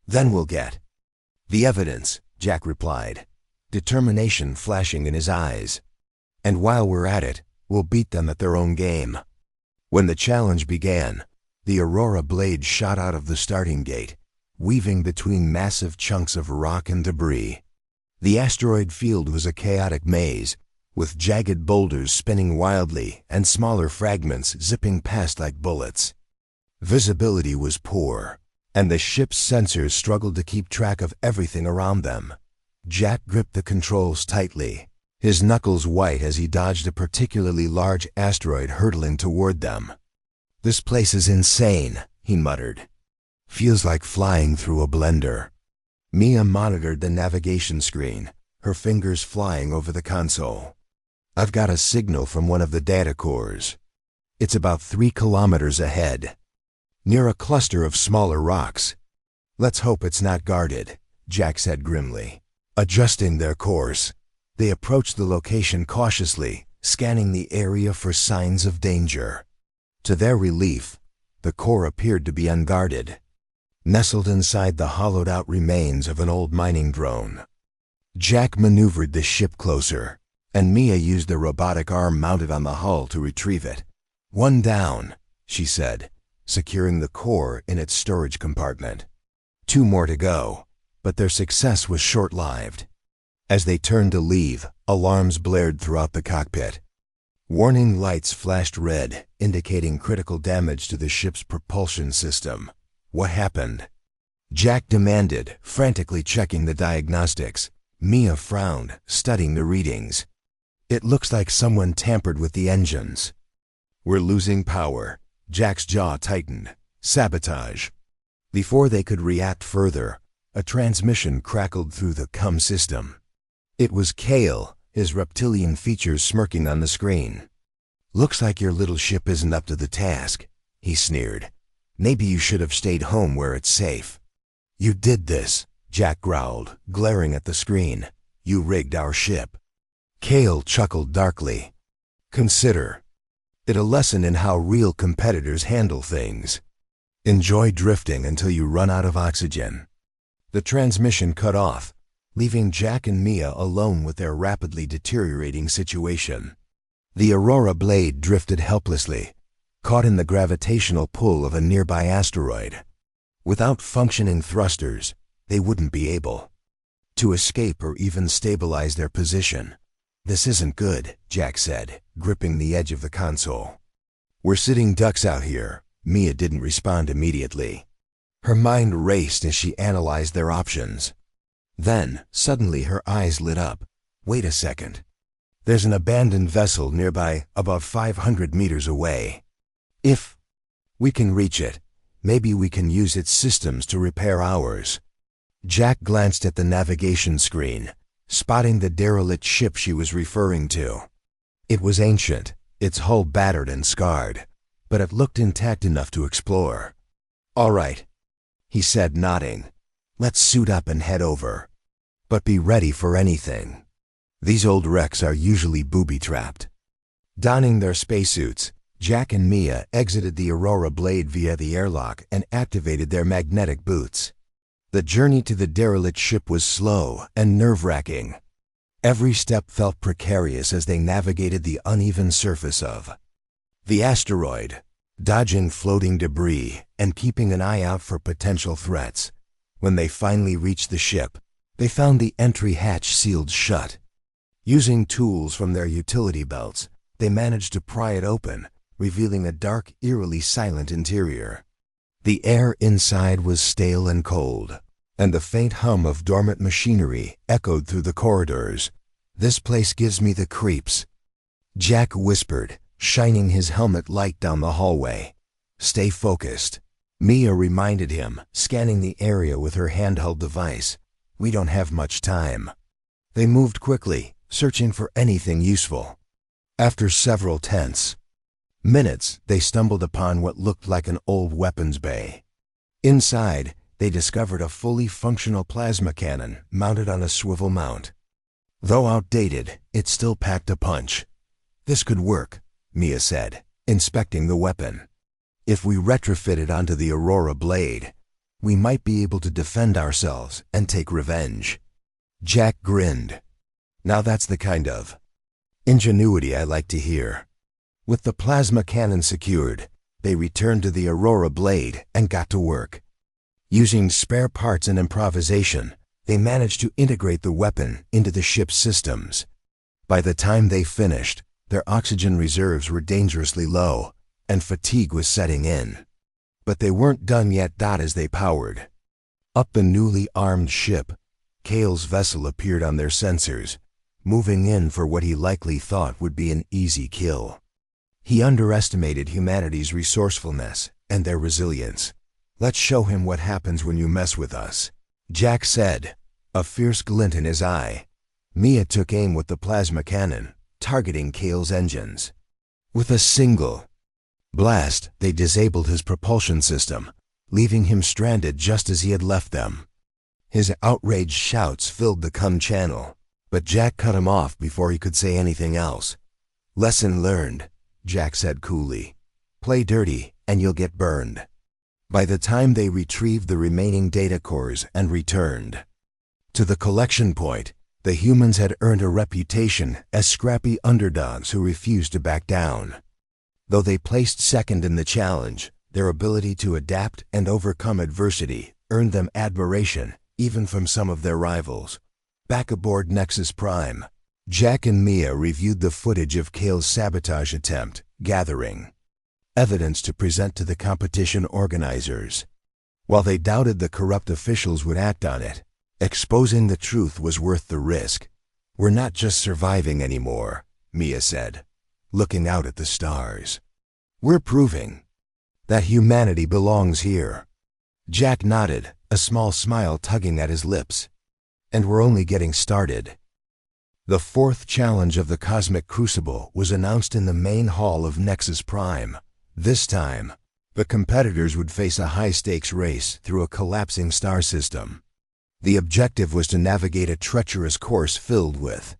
Then we'll get the evidence," Jack replied, determination flashing in his eyes. "And while we're at it, we'll beat them at their own game." When the challenge began, the Aurora Blade shot out of the starting gate, weaving between massive chunks of rock and debris. The asteroid field was a chaotic maze, with jagged boulders spinning wildly and smaller fragments zipping past like bullets. Visibility was poor, and the ship's sensors struggled to keep track of everything around them. Jack gripped the controls tightly, his knuckles white as he dodged a particularly large asteroid hurtling toward them. "This place is insane," he muttered. "Feels like flying through a blender." Mia monitored the navigation screen, her fingers flying over the console. "I've got a signal from one of the data cores. It's about 3 kilometers ahead, near a cluster of smaller rocks." "Let's hope it's not guarded," Jack said grimly. Adjusting their course, they approached the location cautiously, scanning the area for signs of danger. To their relief, the core appeared to be unguarded, nestled inside the hollowed-out remains of an old mining drone. Jack maneuvered the ship closer, and Mia used the robotic arm mounted on the hull to retrieve it. "One down," she said, securing the core in its storage compartment. 2 more to go, but their success was short-lived. As they turned to leave, alarms blared throughout the cockpit. Warning lights flashed red, indicating critical damage to the ship's propulsion system. "What happened?" Jack demanded, frantically checking the diagnostics. Mia frowned, studying the readings. "It looks like someone tampered with the engines." "We're losing power." Jack's jaw tightened. "Sabotage." Before they could react further, a transmission crackled through the CUM system. It was Kale, his reptilian features smirking on the screen. "Looks like your little ship isn't up to the task," he sneered. "Maybe you should have stayed home where it's safe." "You did this," Jack growled, glaring at the screen. "You rigged our ship." Kale chuckled darkly. "Consider it a lesson in how real competitors handle things. Enjoy drifting until you run out of oxygen." The transmission cut off, leaving Jack and Mia alone with their rapidly deteriorating situation. The Aurora Blade drifted helplessly, caught in the gravitational pull of a nearby asteroid. Without functioning thrusters, they wouldn't be able to escape or even stabilize their position. "This isn't good," Jack said, gripping the edge of the console. "We're sitting ducks out here." Mia didn't respond immediately. Her mind raced as she analyzed their options. Then, suddenly her eyes lit up. "Wait a second. There's an abandoned vessel nearby, about 500 meters away. If we can reach it, maybe we can use its systems to repair ours." Jack glanced at the navigation screen, spotting the derelict ship she was referring to. It was ancient, its hull battered and scarred, but it looked intact enough to explore. "All right," he said, nodding. "Let's suit up and head over. But be ready for anything. These old wrecks are usually booby-trapped." Donning their spacesuits, Jack and Mia exited the Aurora Blade via the airlock and activated their magnetic boots. The journey to the derelict ship was slow and nerve-wracking. Every step felt precarious as they navigated the uneven surface of the asteroid, dodging floating debris and keeping an eye out for potential threats. When they finally reached the ship, they found the entry hatch sealed shut. Using tools from their utility belts, they managed to pry it open, revealing a dark, eerily silent interior. The air inside was stale and cold, and the faint hum of dormant machinery echoed through the corridors. "This place gives me the creeps," Jack whispered, shining his helmet light down the hallway. "Stay focused," Mia reminded him, scanning the area with her handheld device. "We don't have much time." They moved quickly, searching for anything useful. After several tense minutes, they stumbled upon what looked like an old weapons bay. Inside, they discovered a fully functional plasma cannon mounted on a swivel mount. Though outdated, it still packed a punch. "This could work," Mia said, inspecting the weapon. "If we retrofit it onto the Aurora Blade, we might be able to defend ourselves and take revenge." Jack grinned. "Now that's the kind of ingenuity I like to hear." With the plasma cannon secured, they returned to the Aurora Blade and got to work. Using spare parts and improvisation, they managed to integrate the weapon into the ship's systems. By the time they finished, their oxygen reserves were dangerously low, and fatigue was setting in. But they weren't done yet. As they powered up the newly armed ship, Kale's vessel appeared on their sensors, moving in for what he likely thought would be an easy kill. He underestimated humanity's resourcefulness and their resilience. "Let's show him what happens when you mess with us," Jack said, a fierce glint in his eye. Mia took aim with the plasma cannon, targeting Kale's engines. With a single blast, they disabled his propulsion system, leaving him stranded just as he had left them. His outraged shouts filled the comm channel, but Jack cut him off before he could say anything else. "Lesson learned," Jack said coolly. "Play dirty and you'll get burned." By the time they retrieved the remaining data cores and returned to the collection point, the humans had earned a reputation as scrappy underdogs who refused to back down. Though they placed second in the challenge, their ability to adapt and overcome adversity earned them admiration, even from some of their rivals. Back aboard Nexus Prime, Jack and Mia reviewed the footage of Kale's sabotage attempt, gathering evidence to present to the competition organizers. While they doubted the corrupt officials would act on it, exposing the truth was worth the risk. "We're not just surviving anymore," Mia said, looking out at the stars. "We're proving that humanity belongs here." Jack nodded, a small smile tugging at his lips. "And we're only getting started." The fourth challenge of the Cosmic Crucible was announced in the main hall of Nexus Prime. This time, the competitors would face a high-stakes race through a collapsing star system. The objective was to navigate a treacherous course filled with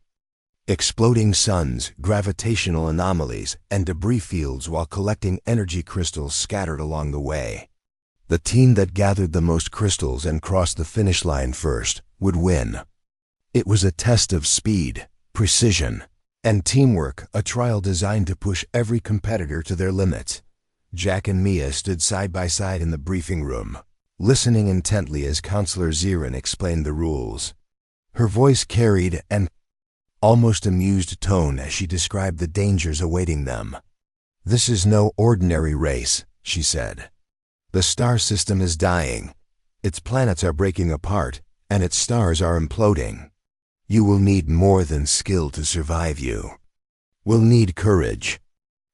exploding suns, gravitational anomalies, and debris fields while collecting energy crystals scattered along the way. The team that gathered the most crystals and crossed the finish line first would win. It was a test of speed, precision, and teamwork, a trial designed to push every competitor to their limits. Jack and Mia stood side by side in the briefing room, listening intently as Counselor Zirin explained the rules. Her voice carried an almost amused tone as she described the dangers awaiting them. "This is no ordinary race," she said. "The star system is dying. Its planets are breaking apart, and its stars are imploding. You will need more than skill to survive. You will need courage."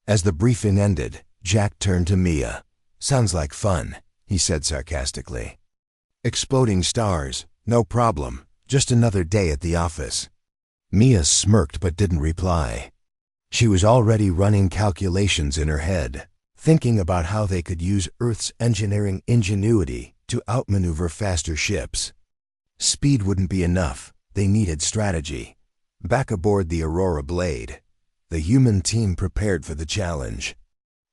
As the briefing ended, Jack turned to Mia. "Sounds like fun," he said sarcastically. "Exploding stars, no problem. Just another day at the office." Mia smirked but didn't reply. She was already running calculations in her head, thinking about how they could use Earth's engineering ingenuity to outmaneuver faster ships. Speed wouldn't be enough. They needed strategy. Back aboard the Aurora Blade, The human team prepared for the challenge.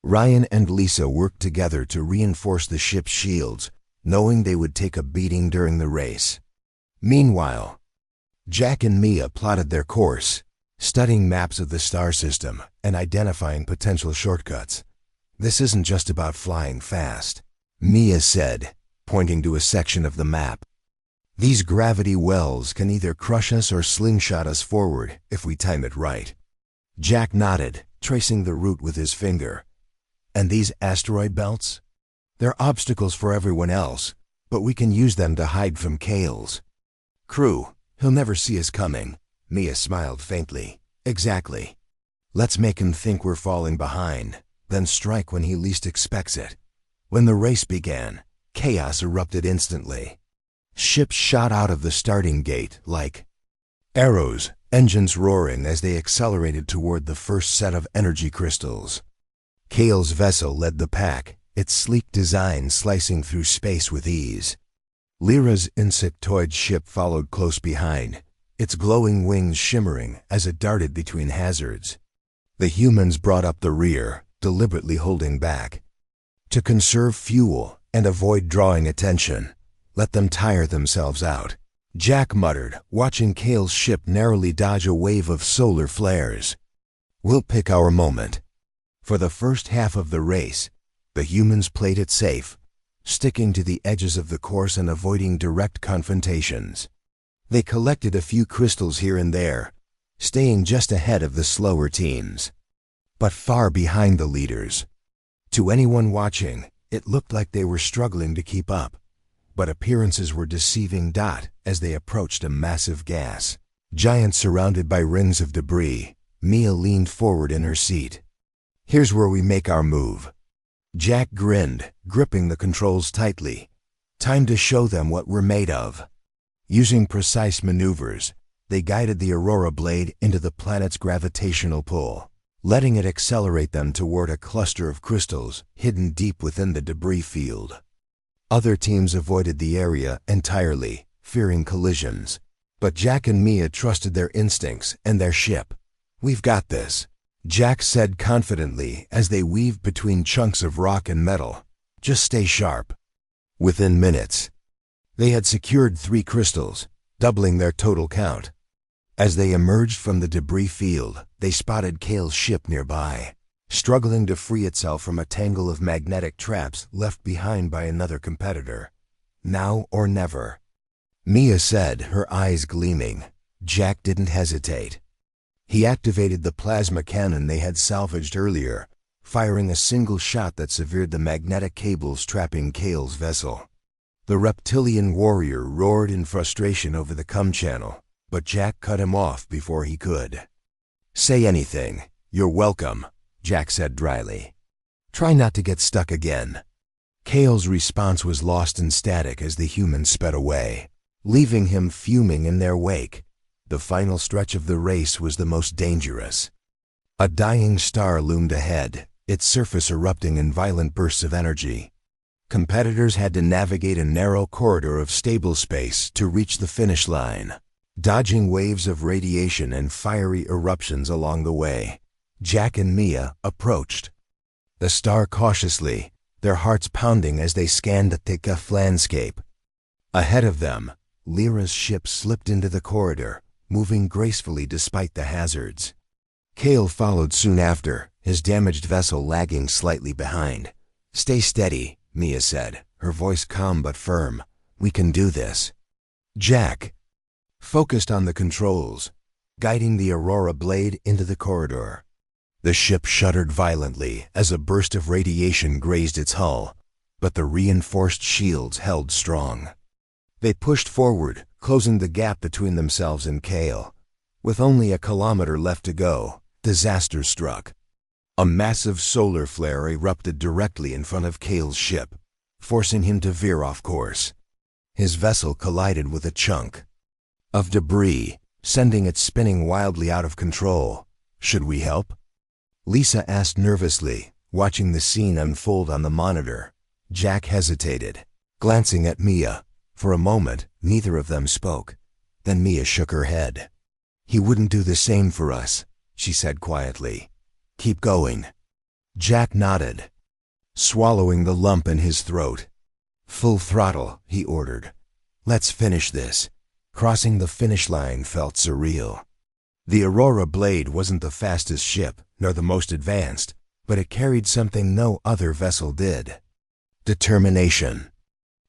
Ryan and Lisa worked together to reinforce the ship's shields, knowing they would take a beating during the race. Meanwhile, Jack and Mia plotted their course, studying maps of the star system and identifying potential shortcuts. "This isn't just about flying fast," Mia said, pointing to a section of the map. "These gravity wells can either crush us or slingshot us forward if we time it right." Jack nodded, tracing the route with his finger. "And these asteroid belts? They're obstacles for everyone else, but we can use them to hide from Kales." "Crew, he'll never see us coming," Mia smiled faintly. "Exactly. Let's make him think we're falling behind, then strike when he least expects it." When the race began, chaos erupted instantly. Ships shot out of the starting gate like arrows, engines roaring as they accelerated toward the first set of energy crystals. Kale's vessel led the pack, its sleek design slicing through space with ease. Lyra's insectoid ship followed close behind, its glowing wings shimmering as it darted between hazards. The humans brought up the rear, deliberately holding back. To conserve fuel and avoid drawing attention, let them tire themselves out. Jack muttered, watching Kale's ship narrowly dodge a wave of solar flares. "We'll pick our moment." For the first half of the race, the humans played it safe, sticking to the edges of the course and avoiding direct confrontations. They collected a few crystals here and there, staying just ahead of the slower teams, but far behind the leaders. To anyone watching, it looked like they were struggling to keep up, but appearances were deceiving. As they approached a massive gas giant surrounded by rings of debris, Mia leaned forward in her seat. "Here's where we make our move." Jack grinned, gripping the controls tightly. "Time to show them what we're made of." Using precise maneuvers, they guided the Aurora blade into the planet's gravitational pull, letting it accelerate them toward a cluster of crystals hidden deep within the debris field. Other teams avoided the area entirely, fearing collisions, but Jack and Mia trusted their instincts and their ship. "We've got this," Jack said confidently as they weaved between chunks of rock and metal. "Just stay sharp." Within minutes, they had secured 3 crystals, doubling their total count. As they emerged from the debris field, they spotted Kale's ship nearby, struggling to free itself from a tangle of magnetic traps left behind by another competitor. "Now or never," Mia said, her eyes gleaming. Jack didn't hesitate. He activated the plasma cannon they had salvaged earlier, firing a single shot that severed the magnetic cables trapping Kale's vessel. The reptilian warrior roared in frustration over the cum channel, but Jack cut him off before he could. "Say anything. You're welcome," Jack said dryly. "Try not to get stuck again." Kale's response was lost in static as the humans sped away, leaving him fuming in their wake. The final stretch of the race was the most dangerous. A dying star loomed ahead, its surface erupting in violent bursts of energy. Competitors had to navigate a narrow corridor of stable space to reach the finish line, dodging waves of radiation and fiery eruptions along the way. Jack and Mia approached the star cautiously, their hearts pounding as they scanned the thick landscape. Ahead of them, Lyra's ship slipped into the corridor, moving gracefully despite the hazards. Kale followed soon after, his damaged vessel lagging slightly behind. "Stay steady," Mia said, her voice calm but firm. "We can do this." Jack focused on the controls, guiding the Aurora blade into the corridor. The ship shuddered violently as a burst of radiation grazed its hull, but the reinforced shields held strong. They pushed forward, closing the gap between themselves and Kale. With only a kilometer left to go, disaster struck. A massive solar flare erupted directly in front of Kale's ship, forcing him to veer off course. His vessel collided with a chunk of debris, sending it spinning wildly out of control. "Should we help?" Lisa asked nervously, watching the scene unfold on the monitor. Jack hesitated, glancing at Mia. For a moment, neither of them spoke. Then Mia shook her head. "He wouldn't do the same for us," she said quietly. Keep going. Jack nodded, swallowing the lump in his throat. Full throttle, he ordered. Let's finish this. Crossing the finish line felt surreal. The Aurora Blade wasn't the fastest ship, nor the most advanced, but it carried something no other vessel did. Determination.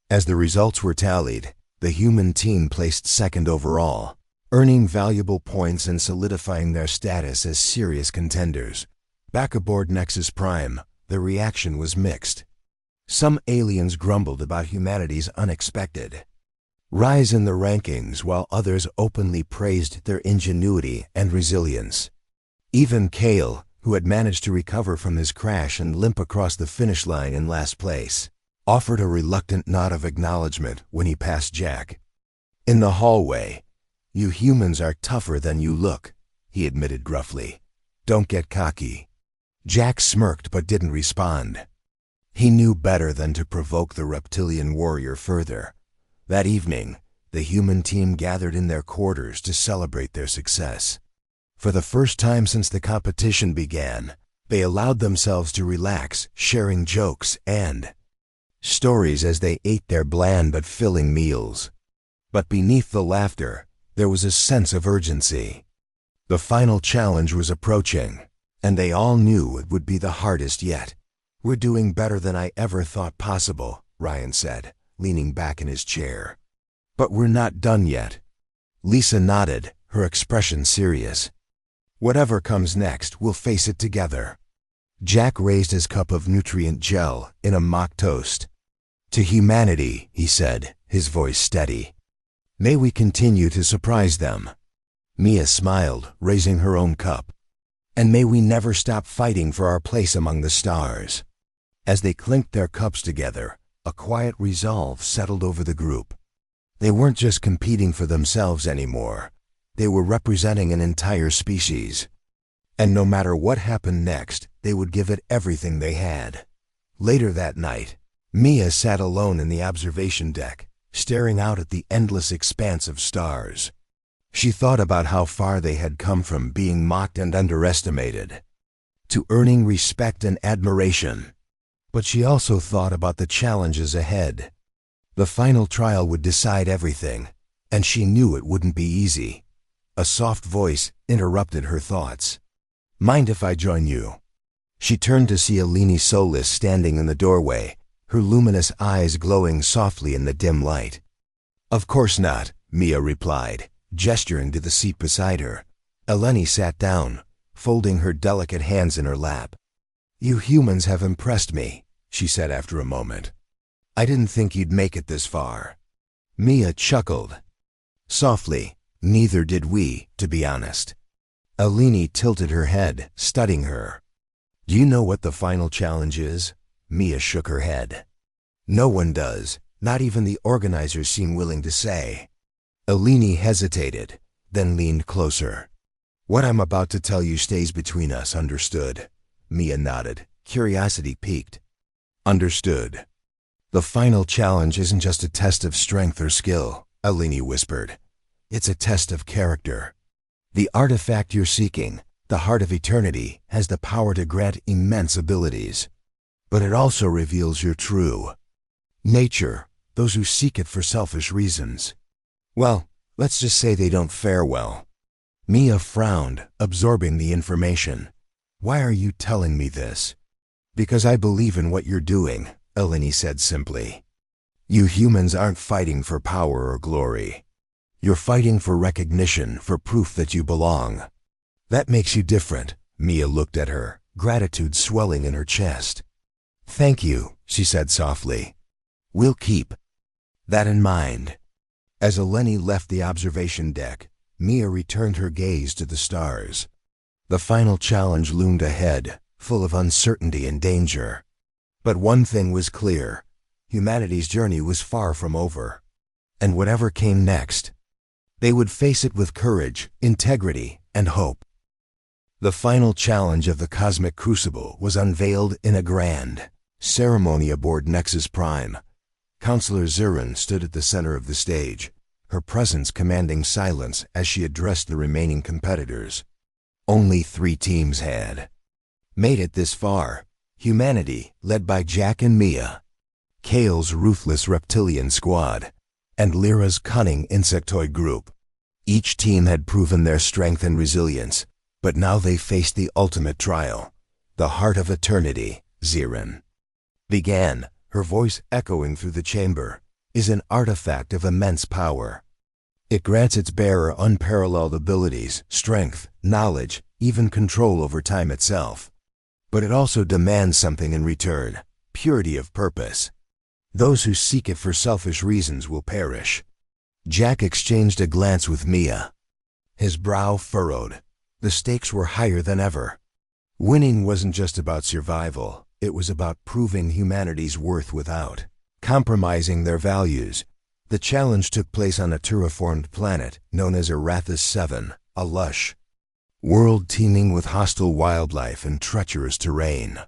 As the results were tallied, the human team placed second overall, earning valuable points and solidifying their status as serious contenders. Back aboard Nexus Prime, the reaction was mixed. Some aliens grumbled about humanity's unexpected rise in the rankings, while others openly praised their ingenuity and resilience. Even Kale, who had managed to recover from his crash and limp across the finish line in last place, offered a reluctant nod of acknowledgement when he passed Jack. In the hallway, "You humans are tougher than you look," he admitted gruffly. "Don't get cocky." Jack smirked but didn't respond. He knew better than to provoke the reptilian warrior further. That evening, the human team gathered in their quarters to celebrate their success. For the first time since the competition began, they allowed themselves to relax, sharing jokes and stories as they ate their bland but filling meals. But beneath the laughter, there was a sense of urgency. The final challenge was approaching, and they all knew it would be the hardest yet. "We're doing better than I ever thought possible," Ryan said, leaning back in his chair. "But we're not done yet." Lisa nodded, her expression serious. "Whatever comes next, we'll face it together." Jack raised his cup of nutrient gel in a mock toast. "To humanity," he said, his voice steady. "May we continue to surprise them." Mia smiled, raising her own cup. "And may we never stop fighting for our place among the stars." As they clinked their cups together, a quiet resolve settled over the group. They weren't just competing for themselves anymore. They were representing an entire species. And no matter what happened next, they would give it everything they had. Later that night, Mia sat alone in the observation deck, staring out at the endless expanse of stars. She thought about how far they had come from being mocked and underestimated to earning respect and admiration. But she also thought about the challenges ahead. The final trial would decide everything, and she knew it wouldn't be easy. A soft voice interrupted her thoughts. "Mind if I join you?" She turned to see Eleni Solis standing in the doorway, her luminous eyes glowing softly in the dim light. "Of course not," Mia replied, gesturing to the seat beside her. Eleni sat down, folding her delicate hands in her lap. "You humans have impressed me," she said after a moment. "I didn't think you'd make it this far." Mia chuckled. Softly, "Neither did we, to be honest." Eleni tilted her head, studying her. "Do you know what the final challenge is?" Mia shook her head. "No one does. Not even the organizers seem willing to say." Eleni hesitated, then leaned closer. "What I'm about to tell you stays between us, understood?" Mia nodded, curiosity piqued. "Understood." "The final challenge isn't just a test of strength or skill," Eleni whispered. "It's a test of character. The artifact you're seeking, the Heart of Eternity, has the power to grant immense abilities. But it also reveals your true nature, those who seek it for selfish reasons. Well, let's just say they don't fare well." Mia frowned, absorbing the information. "Why are you telling me this?" "Because I believe in what you're doing," Eleni said simply. "You humans aren't fighting for power or glory. You're fighting for recognition, for proof that you belong. That makes you different." Mia looked at her, gratitude swelling in her chest. "Thank you," she said softly. "We'll keep that in mind." As Eleni left the observation deck, Mia returned her gaze to the stars. The final challenge loomed ahead, full of uncertainty and danger. But one thing was clear: humanity's journey was far from over. And whatever came next, they would face it with courage, integrity, and hope. The final challenge of the Cosmic Crucible was unveiled in a grand ceremony aboard Nexus Prime. Counselor Zurin stood at the center of the stage, her presence commanding silence as she addressed the remaining competitors. Only 3 teams had made it this far. Humanity, led by Jack and Mia, Kale's ruthless reptilian squad, and Lyra's cunning insectoid group. Each team had proven their strength and resilience, but now they faced the ultimate trial. The heart of eternity, Zirin began, her voice echoing through the chamber, is an artifact of immense power. It grants its bearer unparalleled abilities, strength, knowledge, even control over time itself. But it also demands something in return: purity of purpose. Those who seek it for selfish reasons will perish. Jack exchanged a glance with Mia. His brow furrowed. The stakes were higher than ever. Winning wasn't just about survival, it was about proving humanity's worth without compromising their values. The challenge took place on a terraformed planet known as Arathis 7, a lush world teeming with hostile wildlife and treacherous terrain.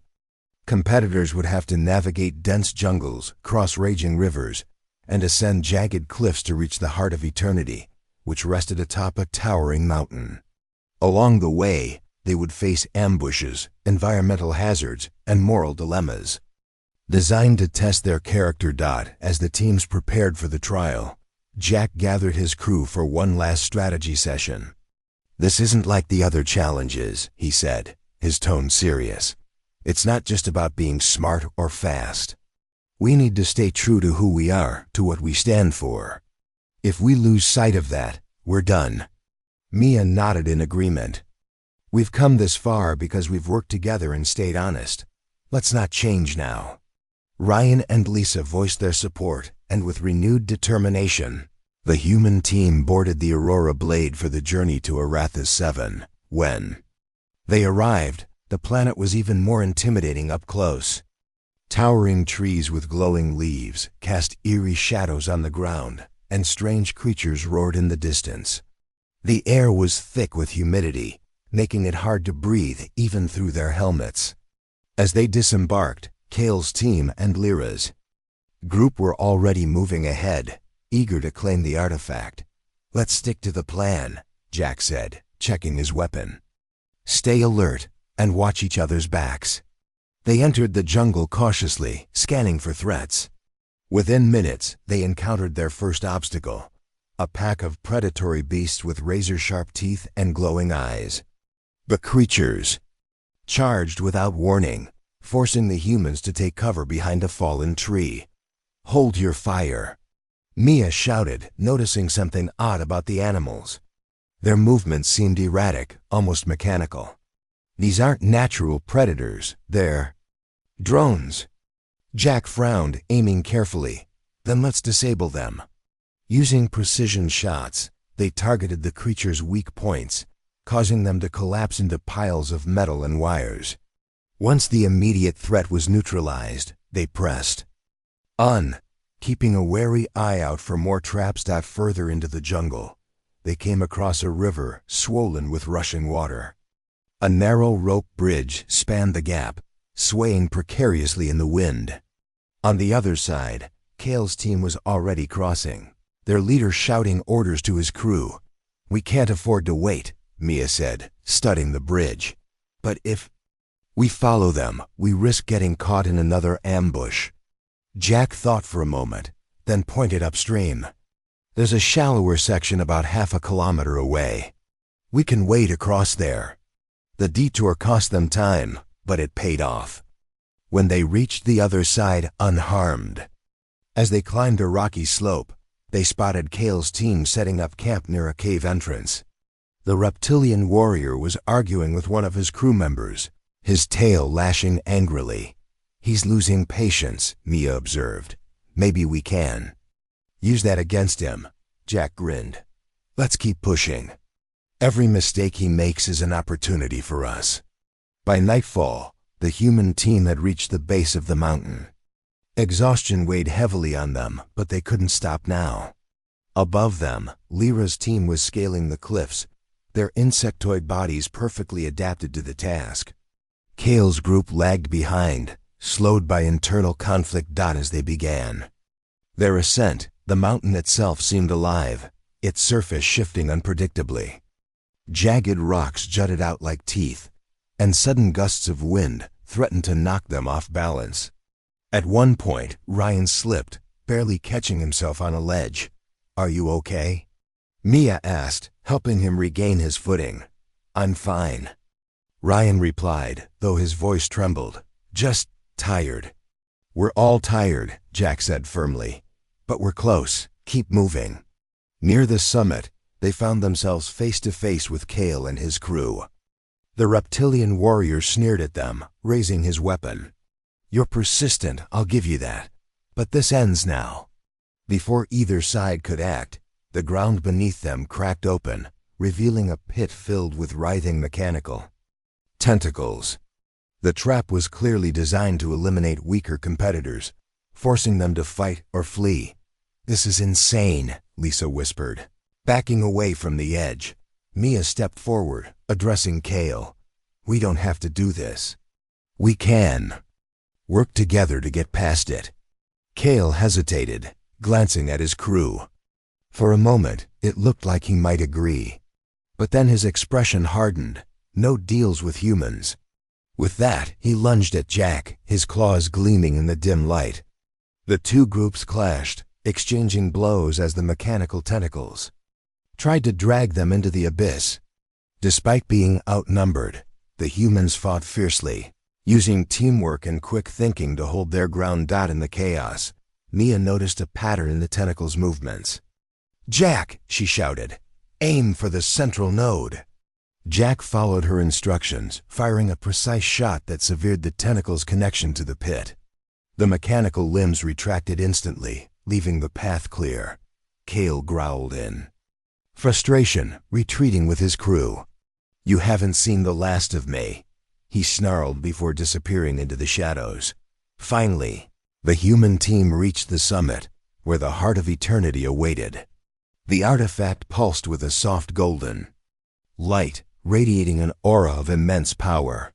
Competitors would have to navigate dense jungles, cross raging rivers, and ascend jagged cliffs to reach the heart of eternity, which rested atop a towering mountain. Along the way, they would face ambushes, environmental hazards, and moral dilemmas. Designed to test their character. As the teams prepared for the trial, Jack gathered his crew for one last strategy session. "This isn't like the other challenges," he said, his tone serious. "It's not just about being smart or fast. We need to stay true to who we are, to what we stand for. If we lose sight of that, we're done." Mia nodded in agreement. "We've come this far because we've worked together and stayed honest. Let's not change now." Ryan and Lisa voiced their support, and with renewed determination, the human team boarded the Aurora Blade for the journey to Arathis 7. When they arrived, the planet was even more intimidating up close. Towering trees with glowing leaves cast eerie shadows on the ground, and strange creatures roared in the distance. The air was thick with humidity, making it hard to breathe even through their helmets. As they disembarked, Kale's team and Lyra's group were already moving ahead, eager to claim the artifact. "Let's stick to the plan," Jack said, checking his weapon. "Stay alert and watch each other's backs." They entered the jungle cautiously, scanning for threats. Within minutes, they encountered their first obstacle: a pack of predatory beasts with razor-sharp teeth and glowing eyes. The creatures charged without warning, forcing the humans to take cover behind a fallen tree. "Hold your fire," Mia shouted, noticing something odd about the animals. Their movements seemed erratic, almost mechanical. "These aren't natural predators, they're drones." Jack frowned, aiming carefully. "Then let's disable them." Using precision shots, they targeted the creatures' weak points, causing them to collapse into piles of metal and wires. Once the immediate threat was neutralized, they pressed on, keeping a wary eye out for more traps. Further into the jungle, they came across a river swollen with rushing water. A narrow rope bridge spanned the gap, swaying precariously in the wind. On the other side, Kale's team was already crossing, their leader shouting orders to his crew. "We can't afford to wait," Mia said, studying the bridge. "But if we follow them, we risk getting caught in another ambush." Jack thought for a moment, then pointed upstream. "There's a shallower section about half a kilometer away. We can wade across there." The detour cost them time, but it paid off. When they reached the other side unharmed, as they climbed a rocky slope, they spotted Kale's team setting up camp near a cave entrance. The reptilian warrior was arguing with one of his crew members, his tail lashing angrily. "He's losing patience," Mia observed. "Maybe we can use that against him." Jack grinned. "Let's keep pushing. Every mistake he makes is an opportunity for us." By nightfall, the human team had reached the base of the mountain. Exhaustion weighed heavily on them, but they couldn't stop now. Above them, Lyra's team was scaling the cliffs, their insectoid bodies perfectly adapted to the task. Kale's group lagged behind, slowed by internal conflict. As they began their ascent, the mountain itself seemed alive, its surface shifting unpredictably. Jagged rocks jutted out like teeth, and sudden gusts of wind threatened to knock them off balance. At one point, Ryan slipped, barely catching himself on a ledge. "Are you okay?" Mia asked, helping him regain his footing. "I'm fine," Ryan replied, though his voice trembled. "Just tired." "We're all tired," Jack said firmly. "But we're close. Keep moving." Near the summit, they found themselves face to face with Kale and his crew. The reptilian warrior sneered at them, raising his weapon. "You're persistent, I'll give you that. But this ends now." Before either side could act, the ground beneath them cracked open, revealing a pit filled with writhing mechanical tentacles. The trap was clearly designed to eliminate weaker competitors, forcing them to fight or flee. "This is insane," Lisa whispered. Backing away from the edge, Mia stepped forward, addressing Kale. "We don't have to do this." "We can. Work together to get past it." Kale hesitated, glancing at his crew. For a moment, it looked like he might agree. But then his expression hardened. No deals with humans. With that, he lunged at Jack, his claws gleaming in the dim light. The two groups clashed, exchanging blows as the mechanical tentacles tried to drag them into the abyss. Despite being outnumbered, the humans fought fiercely, using teamwork and quick thinking to hold their ground. In the chaos, Mia noticed a pattern in the tentacles' movements. "Jack," she shouted, "aim for the central node." Jack followed her instructions, firing a precise shot that severed the tentacle's connection to the pit. The mechanical limbs retracted instantly, leaving the path clear. Kale growled in frustration, retreating with his crew. "You haven't seen the last of me," he snarled before disappearing into the shadows. Finally, the human team reached the summit, where the Heart of Eternity awaited. The artifact pulsed with a soft golden light, radiating an aura of immense power.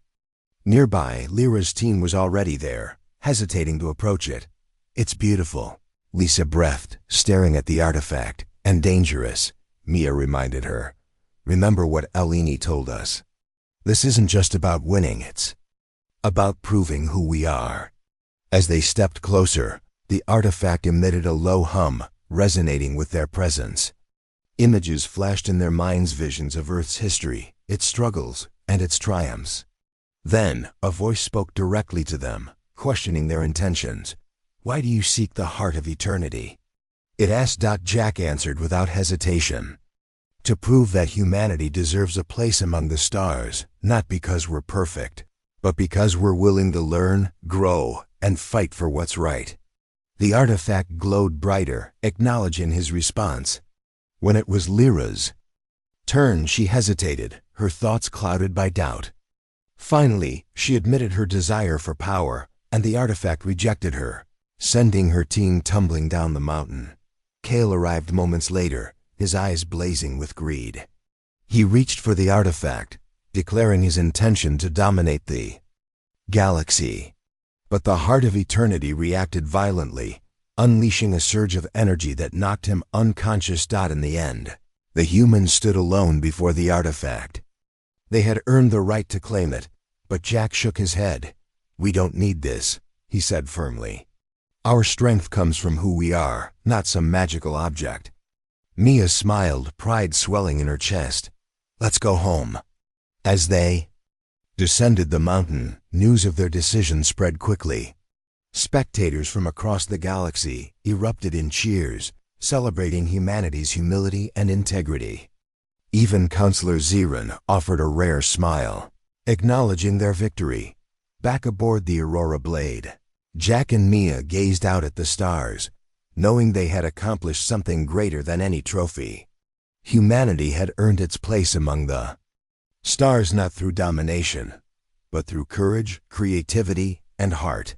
Nearby, Lyra's team was already there, hesitating to approach it. "It's beautiful," Lisa breathed, staring at the artifact. "And dangerous," Mia reminded her. "Remember what Eleni told us. This isn't just about winning, it's about proving who we are." As they stepped closer, the artifact emitted a low hum, resonating with their presence. Images flashed in their minds, visions of Earth's history, its struggles, and its triumphs. Then, a voice spoke directly to them, questioning their intentions. "Why do you seek the Heart of Eternity?" It asked. Jack answered without hesitation. "To prove that humanity deserves a place among the stars, not because we're perfect, but because we're willing to learn, grow, and fight for what's right." The artifact glowed brighter, acknowledging his response. When it was Lyra's turn, she hesitated, her thoughts clouded by doubt. Finally, she admitted her desire for power, and the artifact rejected her, sending her team tumbling down the mountain. Kale arrived moments later, his eyes blazing with greed. He reached for the artifact, declaring his intention to dominate the galaxy. But the Heart of Eternity reacted violently, unleashing a surge of energy that knocked him unconscious. In the end, the humans stood alone before the artifact. They had earned the right to claim it, but Jack shook his head. "We don't need this," he said firmly. "Our strength comes from who we are, not some magical object." Mia smiled, pride swelling in her chest. "Let's go home." As they descended the mountain, news of their decision spread quickly. Spectators from across the galaxy erupted in cheers, celebrating humanity's humility and integrity. Even Counselor Zirin offered a rare smile, acknowledging their victory. Back aboard the Aurora Blade, Jack and Mia gazed out at the stars, knowing they had accomplished something greater than any trophy. Humanity had earned its place among the stars, not through domination, but through courage, creativity, and heart.